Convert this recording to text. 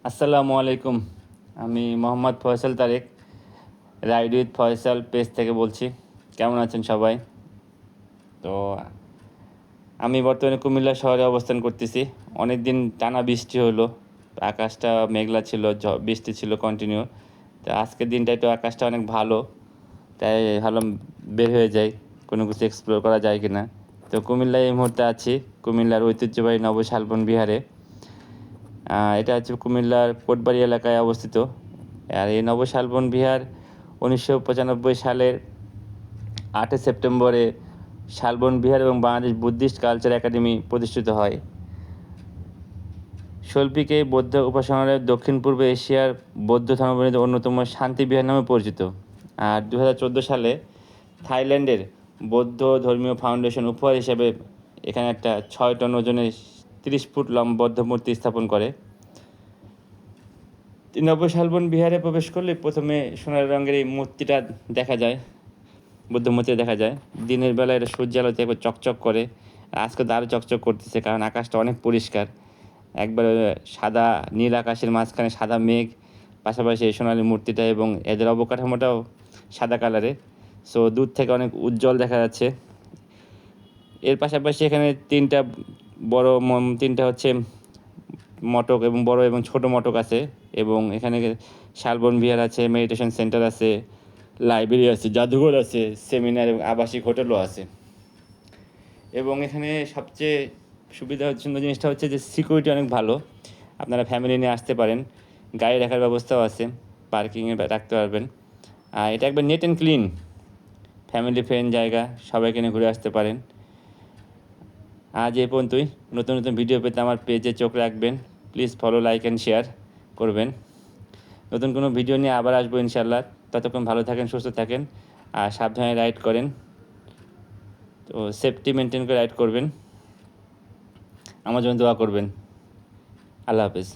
আসসালামু আলাইকুম। আমি Mohammad Faisal Tarek, ride with Faisal page থেকে বলছি। কেমন আছেন সবাই? তো আমি বর্তমানে কুমিল্লা শহরে অবস্থান করতেছি। অনেক দিন টানা বৃষ্টি হলো, আকাশটা মেঘলা ছিল, বৃষ্টি ছিল কন্টিনিউ। তো আজকের দিনটা একটু আকাশটা অনেক ভালো, তাই ভাবলাম বের হয়ে যাই, কোনো কিছু এক্সপ্লোর করা যায় কি না। তো কুমিল্লায় এই মুহূর্তে আছি, কুমিল্লার ঐতিহ্যবাহী নবশালবন বিহারে। এটা হচ্ছে কুমিল্লার কোটবাড়ি এলাকায় অবস্থিত। আর এই নবশালবন বিহার 1995 সালের 8 সেপ্টেম্বরে শালবন বিহার এবং বাংলাদেশ বুদ্ধিস্ট কালচার একাডেমি প্রতিষ্ঠিত হয়। শৈল্পিক এই বৌদ্ধ উপাসনালয় দক্ষিণ পূর্ব এশিয়ার বৌদ্ধ ধর্মাবলম্বীদের অন্যতম শান্তি বিহার নামে পরিচিত। আর 2014 সালে থাইল্যান্ডের বৌদ্ধ ধর্মীয় ফাউন্ডেশন উপহার হিসেবে এখানে একটা 6 টন ওজনের 30 ফুট লম্বা বৌদ্ধ মূর্তি স্থাপন করে। নবশালবন বিহারে প্রবেশ করলে প্রথমে সোনালী রঙের এই মূর্তিটা দেখা যায়, বুদ্ধ মূর্তি দেখা যায়। দিনের বেলা এটা সূর্যালোতে একবার চকচক করে, আজকে তো আরও চকচক করতেছে কারণ আকাশটা অনেক পরিষ্কার। একবার সাদা নীল আকাশের মাঝখানে সাদা মেঘ, পাশাপাশি এই সোনালী মূর্তিটা এবং এদের অবকাঠামোটাও সাদা কালারের। সো দূর থেকে অনেক উজ্জ্বল দেখা যাচ্ছে। এর পাশাপাশি এখানে তিনটা হচ্ছে মটক এবং বড় এবং ছোট মটক আছে, এবং এখানে শালবন বিহার আছে, মেডিটেশন সেন্টার আছে, লাইব্রেরি আছে, জাদুঘর আছে, সেমিনার এবং আবাসিক হোটেলও আছে। এবং এখানে সবচেয়ে সুন্দর জিনিসটা হচ্ছে যে সিকিউরিটি অনেক ভালো। আপনারা ফ্যামিলি নিয়ে আসতে পারেন, গাড়ি রাখার ব্যবস্থাও আছে, পার্কিংয়ে রাখতে পারবেন। আর এটা একবার net and clean, family friend জায়গা, সবাইকে নিয়ে ঘুরে আসতে পারেন। আজ এই পর্যন্তই। নতুন নতুন ভিডিও পেতে আমার পেজে চোখ রাখবেন। Please follow, like and share করবেন। নতুন কোনো ভিডিও নিয়ে আবার আসবো ইনশাল্লাহ। ততক্ষণ ভালো থাকেন, সুস্থ থাকেন, আর সাবধানে রাইড করেন। তো সেফটি মেনটেন করে রাইড করবেন। আমার জন্য দোয়া করবেন। আল্লাহ হাফেজ।